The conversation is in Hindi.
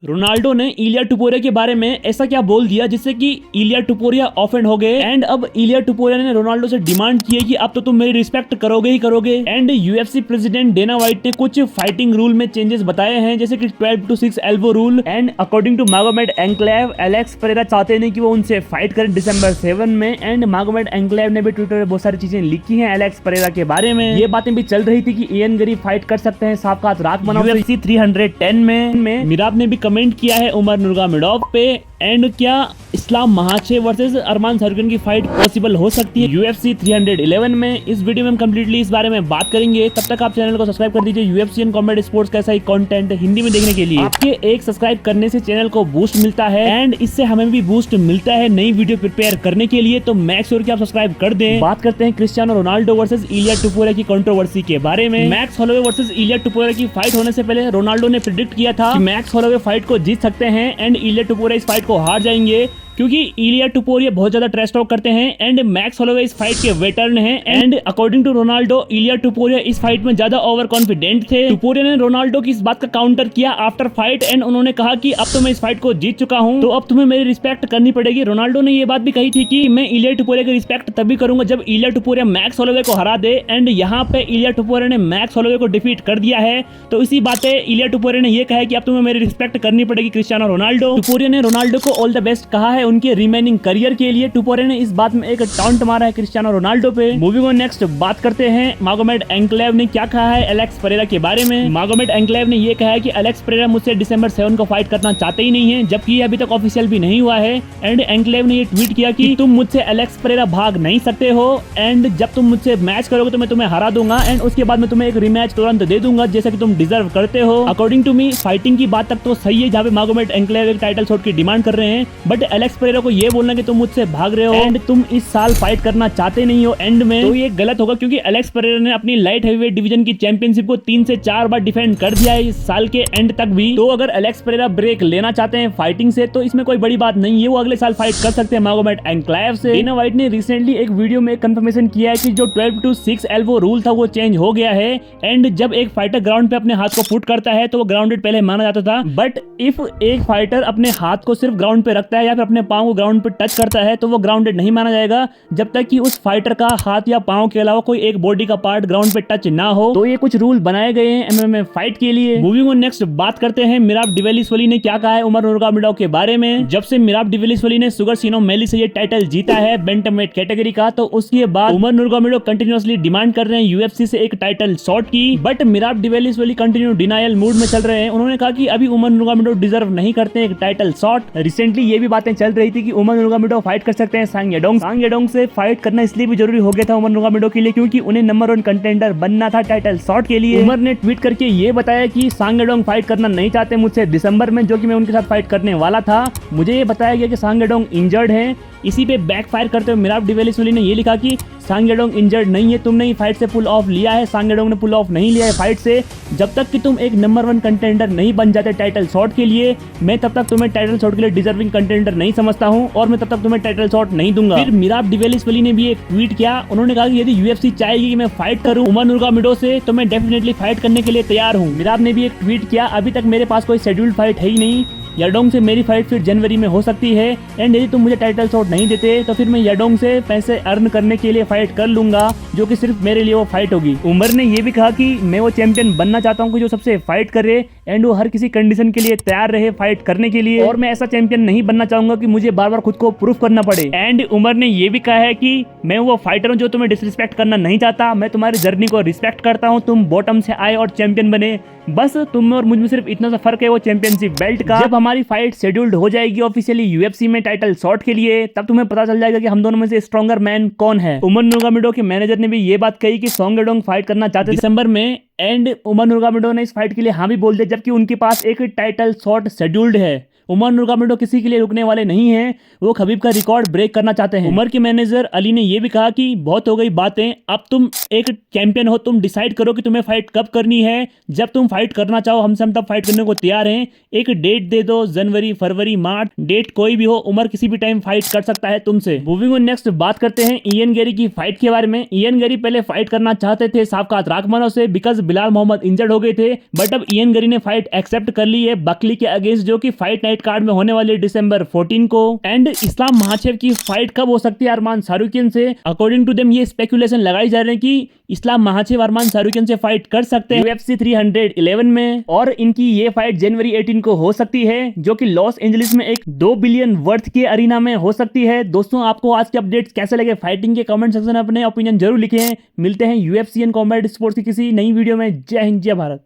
रोनाल्डो ने इलिया टुपोरिया के बारे में ऐसा क्या बोल दिया जिससे कि इलिया टुपोरिया ऑफेंड हो गए। एंड अब इलिया टुपोरिया ने रोनाल्डो से डिमांड की है कि अब तो तुम मेरी रिस्पेक्ट करोगे ही करोगे। And UFC president Dana White ने कुछ फाइटिंग रूल में चेंजेस बताए हैं, जैसे कि 12-6 elbow rule. And according to Magomed Ankalaev, Alex Pereira चाहते नहीं कि वो उनसे फाइट करें दिसंबर 7 में। एंड मागोमेड एंक्लेव ने भी ट्विटर पे बहुत सारी चीजें लिखी हैं एलेक्स परेरा के बारे में। ये बातें भी चल रही थी कि इयन गरी फाइट कर सकते हैं साफ का रात बनाओ यूएफसी 310 में। मिराब ने भी कमेंट किया है उमर नूरगामेडोव पे। एंड क्या इस्लाम महाचे वर्सेस अरमान सरगन की फाइट पॉसिबल हो सकती है यूएफसी 311 में? इस वीडियो में हम कंप्लीटली इस बारे में बात करेंगे। तब तक आप चैनल को सब्सक्राइब कर दीजिए यूएफसी एंड कॉम्बैट स्पोर्ट्स का ऐसा ही कंटेंट हिंदी में देखने के लिए। आपके एक सब्सक्राइब करने से चैनल को बूस्ट मिलता है एंड इससे हमें भी बूस्ट मिलता है नई वीडियो प्रिपेयर करने के लिए, तो मेक श्योर कि आप सब्सक्राइब कर दें। बात करते हैं क्रिस्टियानो रोनाल्डो वर्सेस इलिया टुपोरिया की कंट्रोवर्सी के बारे में। मैक्स होलोवे वर्सेस इलिया टुपोरिया की फाइट होने से पहले रोनाल्डो ने प्रेडिक्ट किया था कि मैक्स होलोवे फाइट को जीत सकते हैं एंड इलिया टुपोरिया इस फाइट को हार जाएंगे, क्योंकि इलिया टुपोरिया बहुत ज्यादा ट्रेश टॉक करते हैं एंड मैक्स होलोवे इस फाइट के वेटरन हैं। And according to Ronaldo, Ilia Topuria इस फाइट में ज्यादा ओवर कॉन्फिडेंट थे। टुपोरिया ने रोनाल्डो की इस बात का काउंटर किया आफ्टर फाइट एंड उन्होंने कहा कि अब तो मैं इस फाइट को जीत चुका हूं, तो अब तुम्हें मेरी रिस्पेक्ट करनी पड़ेगी। रोनाल्डो ने ये बात भी कही थी कि मैं इलिया टुपोरिया की रिस्पेक्ट तभी करूंगा जब इलिया टुपोरिया मैक्स होलोवे को हरा दे। एंड यहाँ पे इलिया टुपोरिया ने मैक्स होलोवे को डिफीट कर दिया है, तो इसी बात पे इलिया टुपोरिया ने ये कहा कि अब तुम्हें मेरी रिस्पेक्ट करनी पड़ेगी क्रिस्टियानो रोनाल्डो। टुपोरिया ने रोनाल्डो को ऑल द बेस्ट कहा है उनके रिमेनिंग करियर के लिए। टुपोरिया ने इस बात में एक टॉन्ट मारा है क्रिस्टियानो रोनाल्डो पे। मूविंग ऑन नेक्स्ट बात करते हैं मागोमेड एंक्लेव ने क्या कहा है एलेक्स परेरा के बारे में। मागोमेड एंक्लेव ने ये कहा है कि एलेक्स परेरा मुझसे दिसंबर 7 को फाइट करना चाहते ही नहीं है, जबकि ये अभी तक ऑफिशियल भी नहीं हुआ है। एंड एंक्लेव ने ये ट्वीट किया कि तुम मुझसे एलेक्स परेरा भाग नहीं सकते हो एंड जब तुम मुझसे मैच करोगे तो मैं तुम्हें हरा दूंगा एंड उसके बाद मैं तुम्हें एक रिमैच तुरंत दे दूंगा जैसा कि तुम डिजर्व करते हो। अकॉर्डिंग टू मी फाइटिंग की बात तक तो सही है जहाँ पे मागोमेड एंक्लेव एक टाइटल शॉट की डिमांड कर रहे हैं, बट एलेक्स परेरा को ये बोलना कि तुम मुझसे भाग रहे हो एंड तुम इस साल फाइट करना चाहते नहीं हो एंड में, तो ये गलत होगा, क्योंकि एलेक्स परेरा ने अपनी लाइट हैवीवेट डिवीजन की चैंपियनशिप को 3 से 4 बार डिफेंड कर दिया है इस साल के एंड तक भी। तो अगर एलेक्स परेरा ब्रेक लेना चाहते हैं फाइटिंग से तो इसमें कोई बड़ी बात नहीं है, वो अगले साल फाइट कर सकते हैं मागोमेड एंक्लेव से। डेना व्हाइट ने रिसेंटली एक वीडियो में कंफर्मेशन किया है कि जो 12-6 एल्बो रूल था वो चेंज हो गया है एंड जब एक फाइटर ग्राउंड पे अपने हाथ को पुट करता है तो वो ग्राउंडेड पहले माना जाता था, बट इफ एक फाइटर अपने हाथ को सिर्फ ग्राउंड पे रखता है या फिर अपने पांव को ग्राउंड पे टच करता है तो वो ग्राउंडेड नहीं माना जाएगा जब तक कि उस फाइटर का हाथ या पांव के अलावा कोई एक बॉडी का पार्ट ग्राउंड पे टच ना हो। तो ये कुछ रूल बनाए गए हैं एमएमए फाइट के लिए। मूविंग ऑन नेक्स्ट बात करते हैं मिराब डिवेलिसवली ने क्या कहा है उमर नूरगामेडोव के बारे में। जब से मिराब डिवेलिसवली ने सुगर सिनो मेली से ये टाइटल जीता है बैंटमवेट कैटेगरी का, तो उसके बाद उमर नूरगामेडोव कंटिन्यूअसली डिमांड कर रहे हैं यूएफसी से एक टाइटल शॉट की, but Merab Dvalishvili continue denial mood में चल रहे हैं। उन्होंने कहा कि अभी उमर नूरगामेडोव डिजर्व नहीं करते एक टाइटल शॉट। रिसेंटली ये भी बातें चल रही थी कि उमर नूरगामेडोव फाइट कर सकते हैं सांग येडोंग से। फाइट करना इसलिए भी जरूरी हो गया था उमर नूरगामेडोव के लिए क्योंकि उन्हें नंबर 1 कंटेंडर बनना था टाइटल शॉट के लिए। उमर ने ट्वीट करके ये बताया कि सांग येडोंग फाइट करना नहीं चाहते मुझसे दिसंबर में, जो कि मैं उनके साथ फाइट करने वाला था। मुझे ये बताया गया कि सांग येडोंग इंजर्ड है। इसी पे बैकफायर करते हुए मिराब डिवेलिसवली ने ये लिखा कि सांग येडोंग इंजर्ड नहीं है, तुमने ही फाइट से पुल ऑफ लिया है, सांग येडोंग ने पुल ऑफ नहीं लिया है फाइट से। जब तक कि तुम एक नंबर 1 कंटेंडर नहीं बन जाते टाइटल शॉट के लिए, मैं तब तक तुम्हें टाइटल शॉट के लिए डिजर्विंग कंटेंडर नहीं समझता हूं और मैं तब तक तुम्हें टाइटल शॉट नहीं दूंगा। फिर मिराब डिवेलिसवली ने भी एक ट्वीट किया। उन्होंने कहा कि यदि यूएफसी चाहेगी कि मैं फाइट करूं उमर नूरगामेडोव से तो मैं डेफिनेटली फाइट करने के लिए तैयार हूं। मिराब ने भी एक ट्वीट किया, अभी तक मेरे पास कोई शेड्यूल्ड फाइट है ही नहीं, येडोंग से मेरी फाइट फिर जनवरी में हो सकती है एंड यदि तुम मुझे टाइटल शॉट नहीं देते तो फिर मैं येडोंग से पैसे अर्न करने के लिए फाइट कर लूंगा, जो कि सिर्फ मेरे लिए वो फाइट होगी। उमर ने ये भी कहा कि मैं वो चैंपियन बनना चाहता हूँ जो सबसे फाइट करे एंड वो हर किसी कंडीशन के लिए तैयार रहे फाइट करने के लिए, और मैं ऐसा चैंपियन नहीं बनना चाहूंगा कि मुझे बार बार खुद को प्रूफ करना पड़े। एंड उमर ने ये भी कहा है कि मैं वो फाइटर हूँ जो तुम्हें डिसरिस्पेक्ट करना नहीं चाहता, मैं तुम्हारी जर्नी को रिस्पेक्ट करता हूँ, तुम बॉटम से आए और चैंपियन बने, बस तुम और मुझ में सिर्फ इतना सा फर्क है वो चैंपियनशिप बेल्ट का। जब हमारी फाइट शेड्यूल्ड हो जाएगी ऑफिशियली यूएफसी में टाइटल शॉट के लिए, तब तुम्हें पता चल जाएगा कि हम दोनों में से स्ट्रॉन्गर मैन कौन है। उमर नूरगामेडोव के मैनेजर ने भी ये बात कही कि सांग येडोंग फाइट करना चाहते दिसंबर में एंड उमर नूरगामेडोव ने इस फाइट के लिए हाँ भी बोल दिया, जबकि उनके पास एक टाइटल शॉट शेड्यूल्ड है। उमर नूरगामिडो किसी के लिए रुकने वाले नहीं हैं, वो खबीब का रिकॉर्ड ब्रेक करना चाहते हैं। उमर के मैनेजर अली ने ये भी कहा कि बहुत हो गई बातें, अब तुम एक चैंपियन हो, तुम डिसाइड करो कि तुम्हें फाइट कब करनी है, जब तुम फाइट करना चाहो हमसे हम तब फाइट करने को तैयार हैं। एक डेट दे दो, जनवरी, फरवरी, मार्च, डेट कोई भी हो, उमर किसी भी टाइम फाइट कर सकता है तुमसे। मूविंग ऑन नेक्स्ट बात करते हैं इयन गेरी की फाइट के बारे में। इयन गेरी पहले फाइट करना चाहते थे साबकात राकमानो से बिकॉज बिलाल मोहम्मद इंजर्ड हो गए थे, बट अब इयन गेरी ने फाइट एक्सेप्ट कर ली है बकली के अगेंस्ट, जो कि फाइट नाइट कार्ड में होने वाली December 14 को। एंड इस्लाम महाचेव की फाइट कब हो सकती है अरमान सारुकियन से? अकॉर्डिंग टू देम ये स्पेकुलेशन लगाई जा रही है कि इस्लाम महाचेव अरमान सारुकियन से फाइट कर सकते हैं UFC 311 में, और इनकी ये फाइट जनवरी 18 को हो सकती है, जो कि लॉस एंजलिस में एक 2 बिलियन वर्थ के अरीना में हो सकती है। दोस्तों आपको आज के अपडेट्स कैसे लगे फाइटिंग के कमेंट सेक्शन में अपने ओपिनियन जरूर लिखें। मिलते हैं UFC एंड कॉम्बैट स्पोर्ट्स की किसी नई वीडियो में। जय हिंद, जय भारत।